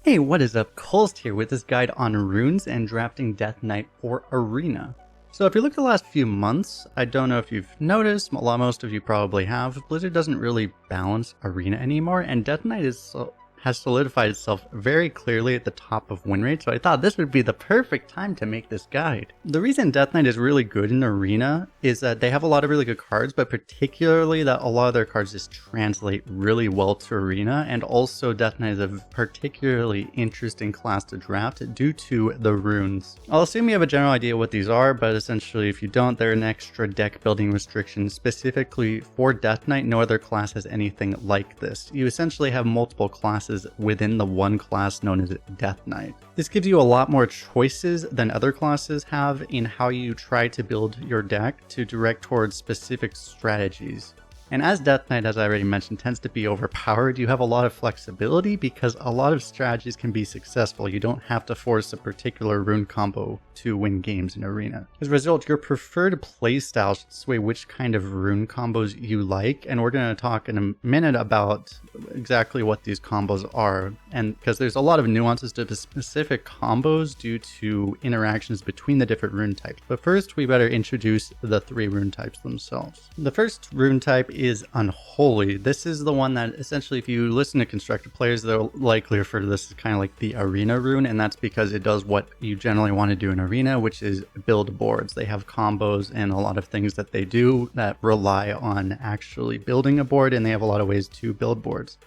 Hey, what is up? Kolst here with this guide on runes and drafting Death Knight for Arena. So if you look at the last few months, I don't know if you've noticed, most of you probably have, Blizzard doesn't really balance Arena anymore, and Death Knight has solidified itself very clearly at the top of win rate, so I thought this would be the perfect time to make this guide. The reason Death Knight is really good in Arena is that they have a lot of really good cards, but particularly that a lot of their cards just translate really well to Arena, and also Death Knight is a particularly interesting class to draft due to the runes. I'll assume you have a general idea what these are, but essentially if you don't, they're an extra deck building restriction specifically for Death Knight. No other class has anything like this. You essentially have multiple classes within the one class known as Death Knight. This gives you a lot more choices than other classes have in how you try to build your deck to direct towards specific strategies. And as Death Knight, as I already mentioned, tends to be overpowered, you have a lot of flexibility because a lot of strategies can be successful. You don't have to force a particular rune combo to win games in Arena. As a result, your preferred playstyle should sway which kind of rune combos you like, and we're going to talk in a minute about exactly what these combos are, and because there's a lot of nuances to the specific combos due to interactions between the different rune types. But first, we better introduce the three rune types themselves. The first rune type is Unholy. This is the one that essentially, if you listen to constructed players, they'll likely refer to this as kind of like the Arena rune, and that's because it does what you generally want to do in Arena, which is build boards. They have combos and a lot of things that they do that rely on actually building a board, and they have a lot of ways to build boards,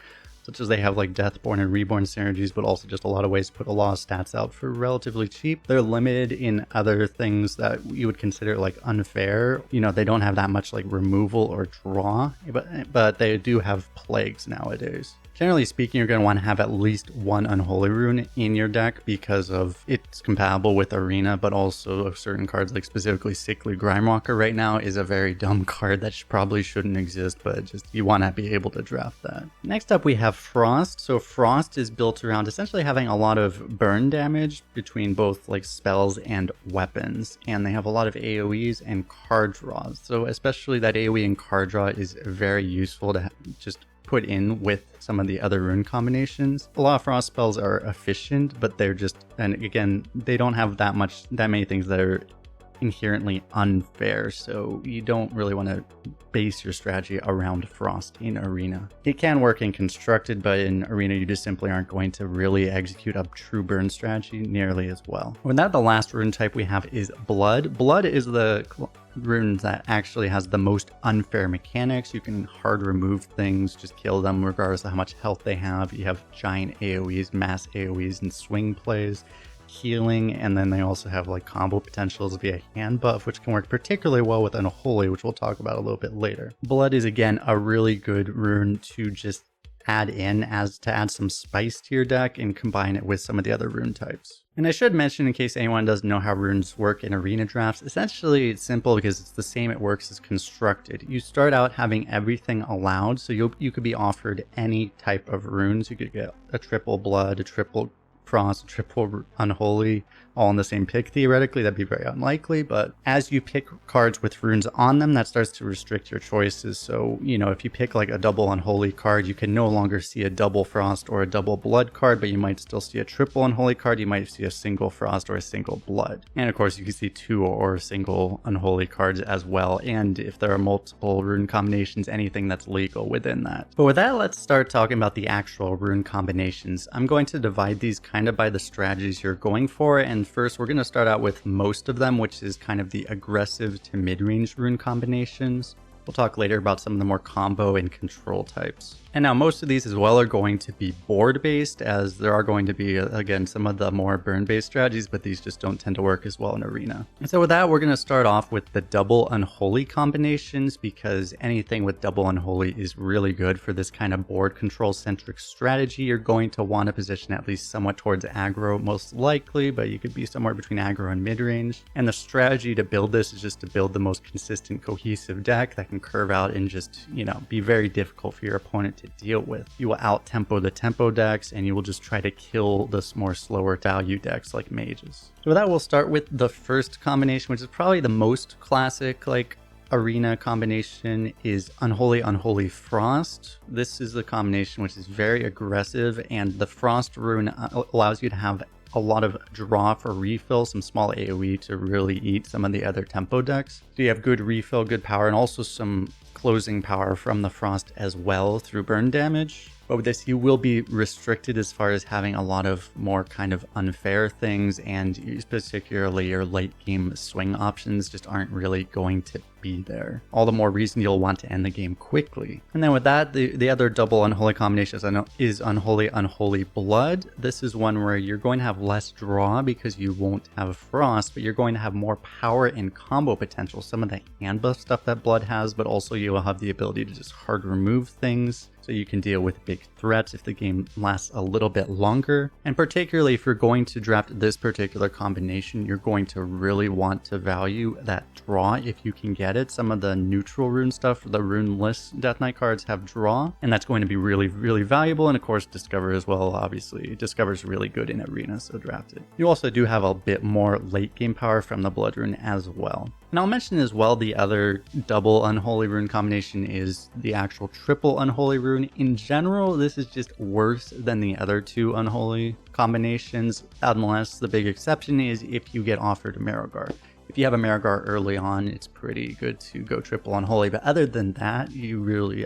such as they have like Deathborn and Reborn synergies, but also just a lot of ways to put a lot of stats out for relatively cheap. They're limited in other things that you would consider like unfair. You know, they don't have that much like removal or draw, but they do have plagues nowadays. Generally speaking, you're going to want to have at least one Unholy rune in your deck because of it's compatible with Arena, but also certain cards like specifically Sickly Grimewalker right now is a very dumb card that probably shouldn't exist, but just you want to be able to draft that. Next up we have Frost. So Frost is built around essentially having a lot of burn damage between both like spells and weapons, and they have a lot of AoEs and card draws. So especially that AoE and card draw is very useful to just put in with some of the other rune combinations. A lot of Frost spells are efficient, but they're just, and again, they don't have that many things that are inherently unfair, so you don't really want to base your strategy around Frost in Arena. It can work in Constructed, but in Arena you just simply aren't going to really execute a true burn strategy nearly as well. With that, the last rune type we have is Blood. Blood is the rune that actually has the most unfair mechanics. You can hard remove things, just kill them regardless of how much health they have. You have giant AoEs, mass AoEs, and swing plays, healing, and then they also have like combo potentials via hand buff, which can work particularly well with Unholy, which we'll talk about a little bit later. Blood is again a really good rune to just add in as to add some spice to your deck and combine it with some of the other rune types. And I should mention, in case anyone doesn't know how runes work in Arena drafts, essentially it's simple because it's the same it works as Constructed. You start out having everything allowed, so you could be offered any type of runes. You could get a triple Blood, a triple Frost, a triple Unholy, all in the same pick. Theoretically, that'd be very unlikely, but as you pick cards with runes on them, that starts to restrict your choices. So, you know, if you pick like a double Unholy card, you can no longer see a double Frost or a double Blood card, but you might still see a triple Unholy card. You might see a single Frost or a single Blood. And of course, you can see two or single Unholy cards as well. And if there are multiple rune combinations, anything that's legal within that. But with that, let's start talking about the actual rune combinations. I'm going to divide these kind of by the strategies you're going for, and first we're going to start out with most of them, which is kind of the aggressive to mid-range rune combinations. We'll talk later about some of the more combo and control types. And now most of these as well are going to be board based, as there are going to be, again, some of the more burn based strategies, but these just don't tend to work as well in Arena. And so with that, we're going to start off with the double Unholy combinations, because anything with double Unholy is really good for this kind of board control centric strategy. You're going to want to position at least somewhat towards aggro, most likely, but you could be somewhere between aggro and mid range. And the strategy to build this is just to build the most consistent, cohesive deck that can curve out and just, you know, be very difficult for your opponent to deal with. You will out-tempo the tempo decks, and you will just try to kill the more slower value decks like mages. So with that, we'll start with the first combination, which is probably the most classic like arena combination is Unholy Unholy Frost. This is the combination which is very aggressive, and the Frost rune allows you to have a lot of draw for refill, some small AoE to really eat some of the other tempo decks. So you have good refill, good power, and also some closing power from the Frost as well through burn damage. But with this, you will be restricted as far as having a lot of more kind of unfair things, and particularly your late game swing options just aren't really going to be there. All the more reason you'll want to end the game quickly. And then with that, the other double unholy combination is Unholy Unholy Blood. This is one where you're going to have less draw because you won't have Frost, but you're going to have more power and combo potential. Some of the hand buff stuff that Blood has, but also you will have the ability to just hard remove things, so you can deal with big threats if the game lasts a little bit longer. And particularly if you're going to draft this particular combination, you're going to really want to value that draw if you can get it. Some of the neutral rune stuff, the rune-less Death Knight cards have draw, and that's going to be really, really valuable. And of course, Discover as well, obviously. Discover's really good in Arena, so draft it. You also do have a bit more late game power from the Blood rune as well. And I'll mention as well, the other double Unholy Rune combination is the actual triple Unholy Rune. In general, this is just worse than the other two Unholy combinations, unless the big exception is if you get offered a Marigar. If you have a Marigar early on, it's pretty good to go triple Unholy, but other than that,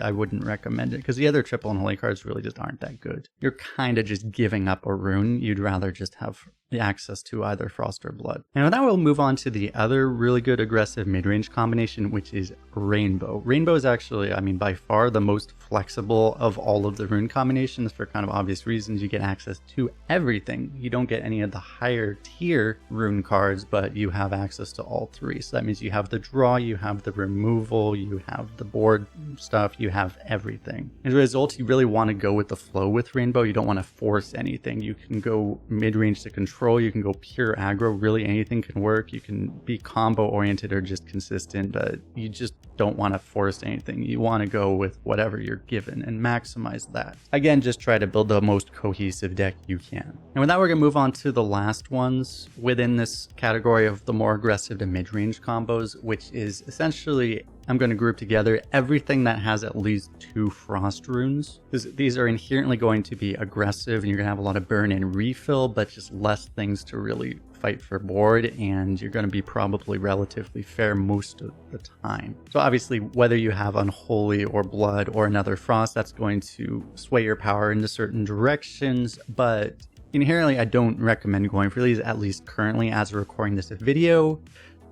I wouldn't recommend it, because the other triple Unholy cards really just aren't that good. You're kind of just giving up a rune. You'd rather just have the access to either Frost or Blood. And with that, we'll move on to the other really good aggressive mid-range combination, which is Rainbow. Rainbow is actually, by far the most flexible of all of the rune combinations for kind of obvious reasons. You get access to everything. You don't get any of the higher tier rune cards, but you have access to all three. So that means you have the draw, you have the removal, you have the board stuff, you have everything. As a result, you really want to go with the flow with Rainbow. You don't want to force anything. You can go mid-range to control, you can go pure aggro, really anything can work. You can be combo oriented or just consistent, but you just don't want to force anything. You want to go with whatever you're given and maximize that. Again, just try to build the most cohesive deck you can. And with that, we're going to move on to the last ones within this category of the more aggressive to mid-range combos, which is essentially, I'm going to group together everything that has at least 2 Frost runes, because these are inherently going to be aggressive and you're going to have a lot of burn and refill, but just less things to really fight for board, and you're going to be probably relatively fair most of the time. So obviously, whether you have Unholy or Blood or another Frost, that's going to sway your power into certain directions, but inherently I don't recommend going for these, at least currently as we're recording this video.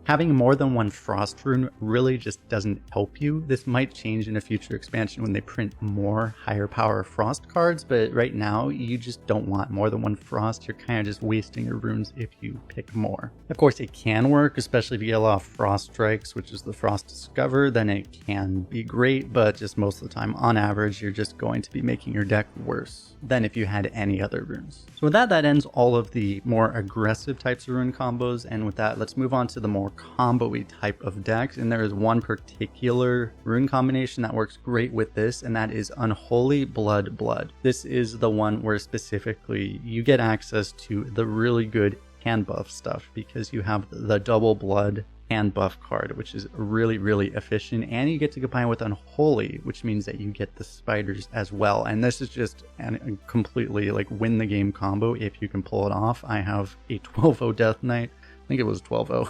Having more than one Frost rune really just doesn't help you. This might change in a future expansion when they print more higher power Frost cards, but right now you just don't want more than one Frost. You're kind of just wasting your runes if you pick more. Of course, it can work, especially if you get a lot of Frost Strikes, which is the Frost Discover, then it can be great, but just most of the time, on average, you're just going to be making your deck worse than if you had any other runes. So with that ends all of the more aggressive types of rune combos, and with that, let's move on to the more combo-y type of decks. And there is one particular rune combination that works great with this, and that is Unholy Blood Blood. This is the one where specifically you get access to the really good hand buff stuff, because you have the double Blood hand buff card, which is really, really efficient, and you get to combine with Unholy, which means that you get the spiders as well. And this is just a completely like win the game combo if you can pull it off. I have a 12-0 Death Knight, I think it was 12-0,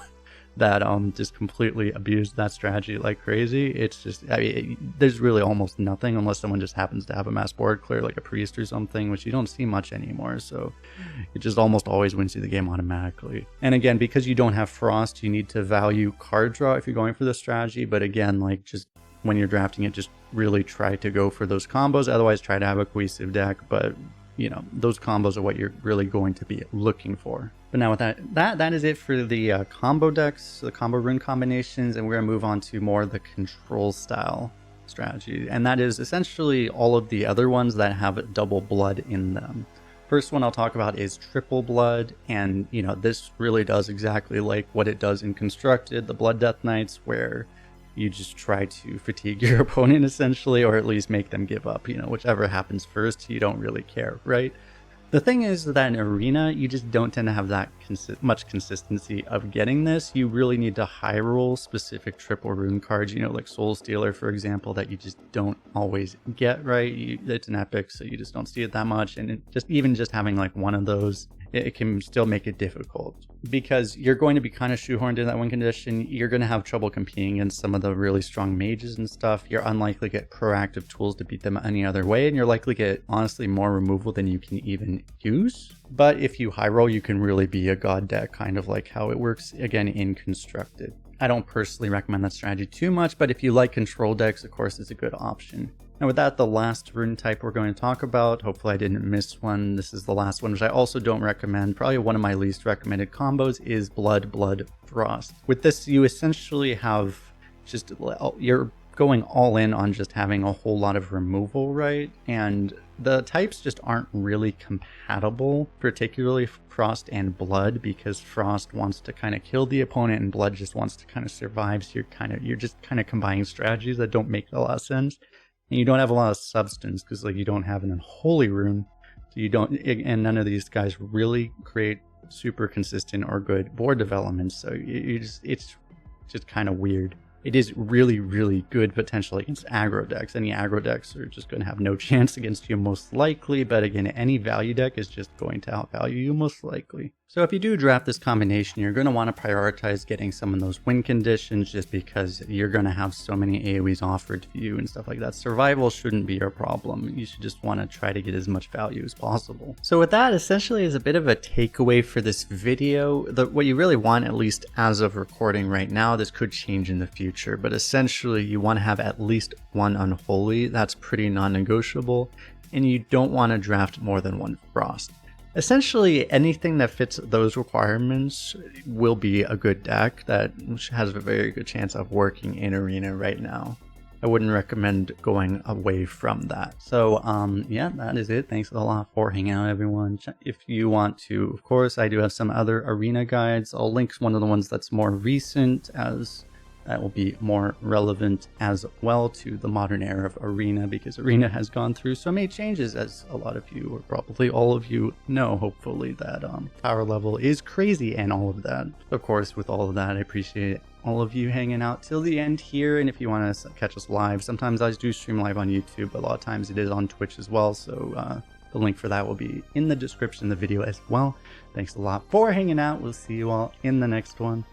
that just completely abused that strategy like crazy. It's just, there's really almost nothing unless someone just happens to have a mass board clear, like a priest or something, which you don't see much anymore. So it just almost always wins you the game automatically. And again, because you don't have Frost, you need to value card draw if you're going for this strategy. But again, like, just when you're drafting it, just really try to go for those combos. Otherwise, try to have a cohesive deck. But you know, those combos are what you're really going to be looking for. But now with that is it for the combo decks, the combo rune combinations, and we're going to move on to more of the control style strategy. And that is essentially all of the other ones that have double blood in them. First one I'll talk about is triple blood, and you know, this really does exactly like what it does in Constructed, the Blood Death Knights, where you just try to fatigue your opponent essentially, or at least make them give up. You know, whichever happens first, you don't really care, right? The thing is that in Arena, you just don't tend to have that much consistency of getting this. You really need to high roll specific triple rune cards, you know, like Soul Stealer, for example, that you just don't always get, right? It's an epic, so you just don't see it that much. And even just having like one of those, it can still make it difficult because you're going to be kind of shoehorned in that win condition. You're going to have trouble competing against some of the really strong mages and stuff. You're unlikely to get proactive tools to beat them any other way, and you're likely to get honestly more removal than you can even use. But if you high roll, you can really be a god deck, kind of like how it works again in Constructed. I don't personally recommend that strategy too much, but if you like control decks, of course, it's a good option. And with that, the last rune type we're going to talk about, hopefully I didn't miss one. This is the last one, which I also don't recommend. Probably one of my least recommended combos is Blood, Frost. With this, you essentially have just, you're going all in on just having a whole lot of removal, right? And the types just aren't really compatible, particularly Frost and Blood, because Frost wants to kind of kill the opponent and Blood just wants to kind of survive. So you're just kind of combining strategies that don't make a lot of sense. And you don't have a lot of substance because like you don't have an unholy rune, so you don't, and none of these guys really create super consistent or good board development. So it's just kind of weird. It is really, really good potential against aggro decks. Any aggro decks are just going to have no chance against you most likely, but again, any value deck is just going to outvalue you most likely. So if you do draft this combination, you're going to want to prioritize getting some of those win conditions just because you're going to have so many AoEs offered to you and stuff like that. Survival shouldn't be your problem. You should just want to try to get as much value as possible. So with that, essentially is a bit of a takeaway for this video. What you really want, at least as of recording right now, this could change in the future, but essentially you want to have at least one unholy. That's pretty non-negotiable, and you don't want to draft more than one Frost. Essentially, anything that fits those requirements will be a good deck that has a very good chance of working in Arena right now. I wouldn't recommend going away from that. So, yeah, that is it. Thanks a lot for hanging out, everyone. If you want to, of course, I do have some other Arena guides. I'll link one of the ones that's more recent, as that will be more relevant as well to the modern era of Arena, because Arena has gone through so many changes, as a lot of you, or probably all of you, know, hopefully, that power level is crazy and all of that. Of course, with all of that, I appreciate all of you hanging out till the end here. And if you want to catch us live, sometimes I do stream live on YouTube, but a lot of times it is on Twitch as well. So the link for that will be in the description of the video as well. Thanks a lot for hanging out. We'll see you all in the next one.